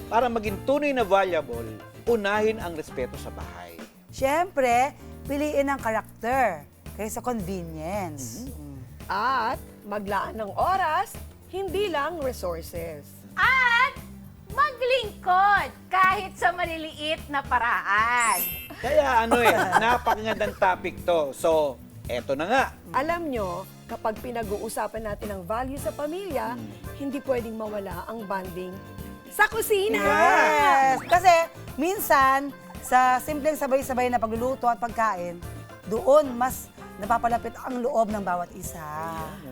para maging tunay na valuable, unahin ang respeto sa bahay. Siyempre, piliin ang karakter kaysa convenience. At maglaan ng oras, hindi lang resources. At maglingkod kahit sa maliliit na paraan. Kaya napakagandang topic to. So, eto na nga. Alam nyo, kapag pinag-uusapan natin ang value sa pamilya, hindi pwedeng mawala ang bonding sa kusina. Yes! Kasi minsan, sa simpleng sabay-sabay na pagluluto at pagkain, doon mas napapalapit ang loob ng bawat isa.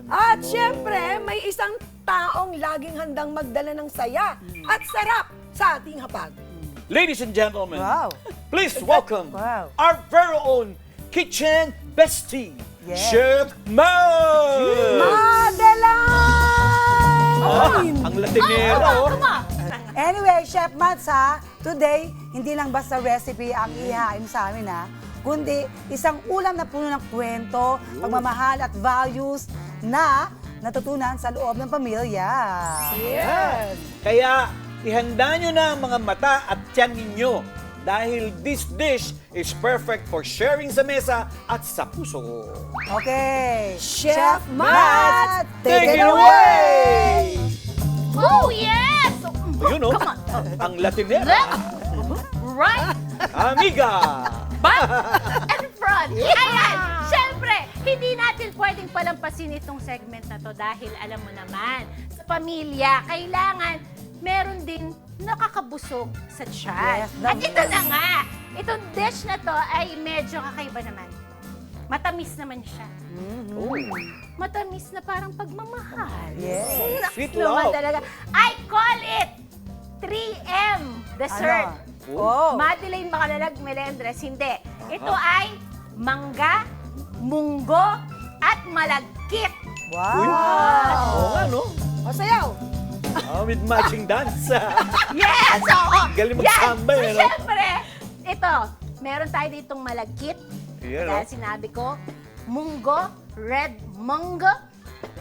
At syempre, may isang taong laging handang magdala ng saya at sarap sa ating hapag. Ladies and gentlemen, Wow! please welcome Wow. our very own kitchen bestie, Yes. Chef Mo! Madeline! Ang latinero. Anyway, Chef Mads ha, today, hindi lang basta recipe ang ihain sa amin ha, kundi isang ulam na puno ng kwento, pagmamahal at values na natutunan sa loob ng pamilya. Yes! Kaya ihanda nyo na ang mga mata at tiyan ninyo dahil this dish is perfect for sharing sa mesa at sa puso. Okay, Chef Mads, Take it away! Oh, yes! Ayun Come on. ang latinero. Left, right, Amiga! back, and front. Ayan! Siyempre, hindi natin pwedeng palampasin itong segment na to dahil alam mo naman, sa pamilya, kailangan meron din nakakabusog sa tiyan. Yes, At ito na nga, itong dish na to ay medyo kakaiba naman. Matamis naman siya. Oh. Matamis na parang pagmamahal. Yes. Naks Sweet naman love. talaga. I call it 3M dessert. Ano? Oh. Madeline Makalalag Melendres. Hindi. Ito ay mangga, munggo, at malagkit. Uy! Wow! Oo nga, no? O sayaw! With matching dance. Yes! Oo! Galing Yan! magsamba, So, eh, no? syempre, ito, meron tayo ditong malagkit. Yan, Dahil no? sinabi ko, munggo, red munggo.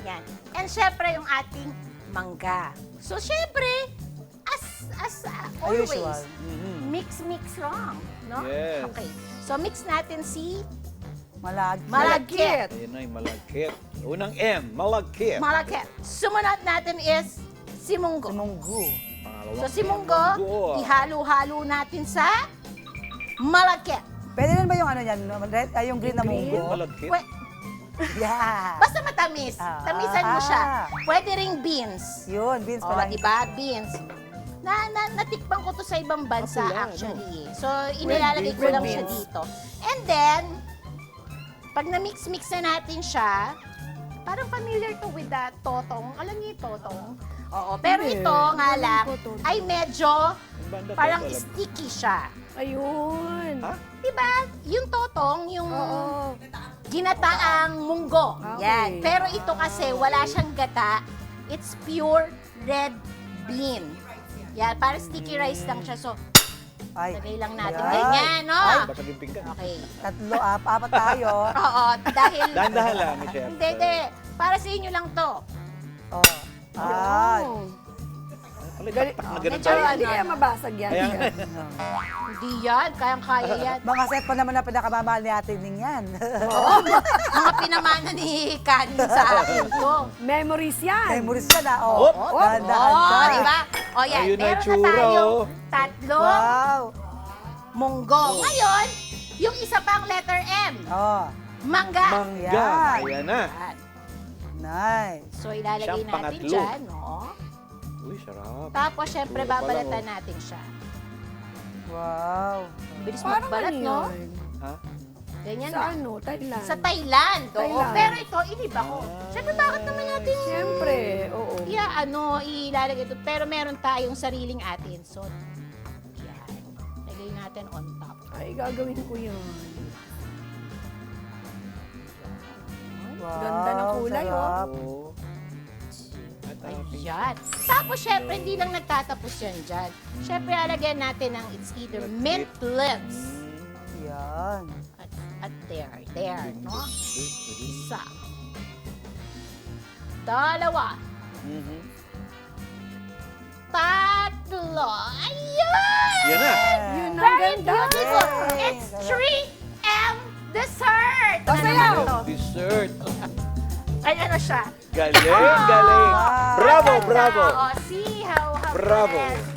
Yan. And syempre, yung ating mangga. So, syempre, as always, usual. mix lang. No? Yes. Okay. So, mix natin si Malagkit. malagkit. Ayun na yung malagkit. Unang M, malagkit. Malagkit. Sumunod natin is si munggo. Munggo. Pangalawang So, si M, munggo, ihalo-halo natin sa malagkit. Pwede rin ba yung ano yan, no? Yung green na Munggo, munggo? malagkit. Yeah. Basta matamis. Ah. Tamisan mo siya. Pwede ring beans. Yun, beans O, pala. diba? Beans. Natikpan ko to sa ibang bansa Ako lang, actually. So, inilalagay ko beans. lang Red siya beans. dito. And then, pag na-mix-mix na natin siya, parang familiar to with that totong. Alam niyo yung totong? Oo. Pero Hindi. ito nga Alam lang, ko, totong. ay medyo Yung banda to, parang alam. sticky siya. Ayun. Ha? Diba? Yung totong, yung Oo. ginataang munggo. Okay. Yan. Pero ito kasi wala siyang gata. It's pure red bean. Yan, para sticky rice lang siya. So, Ay. lagay lang natin Ay. ganyan, no? Basag yung pinggan. Okay. Tatlo, apat tayo. Oo, dahil... Dahan-dahan lang, Chef. Hindi. Para sa inyo lang to. Oh. Ay. Ayun. Gali, na ganun medyo tayo. Hindi kaya mabasag yan. Kaya Yan. Hindi yan. Kayang-kaya yan. Mga set pa naman na pinakamamahal ni Ate Ning yan. Oo, mga pinamana ni Kanin sa akin ko. Memories yan. Memories ka na, oh. Op. Dahan-dahan ka. Oo, diba? O yan, Ayun na meron na itsura, tayong oh. tatlong Wow. munggo. Ngayon, yung isa pang letter M. Oh. Mangga. Mangga. Yan. Ayan na. Yan. Nice. So, ilalagay Siyang natin pangatlo. dyan, no? Uy, sarap. Tapos, syempre, Puro pa lang, babalatan oh. natin siya. Wow. Bilis Parang magbalat, ano no? yun? Ha? Ganyan Sa na. ano? Thailand. Sa Thailand. Oo. Thailand. Pero ito, iniba ko. Syempre, bakit naman natin Siyempre, oo. ilalagay ito. Pero meron tayong sariling atin. So, yan. Lagay natin on top. Ay, gagawin ko yun. Wow. Ganda ng kulay, sarap. Oo. At Ayan. Tapos, syempre, hindi lang nagtatapos yan dyan. Syempre, alagyan natin ng it's either mint lips. Yan. At there, no? Isa. Dalawa. Mhm. Tatlo. Ay, Yan na. Yun ang Very ganda. beautiful. Yes. It's 3M dessert. O, sayaw. Ano to? Dessert. Ay, ano siya? Galing, galing. Bravo, bravo. Oh, see how Bravo. blessed.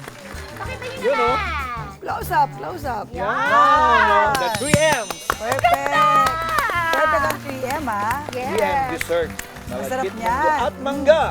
Pakita niyo Yun, oh. naman. Close up, close up. Yan, oh, the 3M's. Perfect. Perfect ang 3M, ha? Yes. 3M dessert. Masarap Malagkit niyan. munggo at mangga.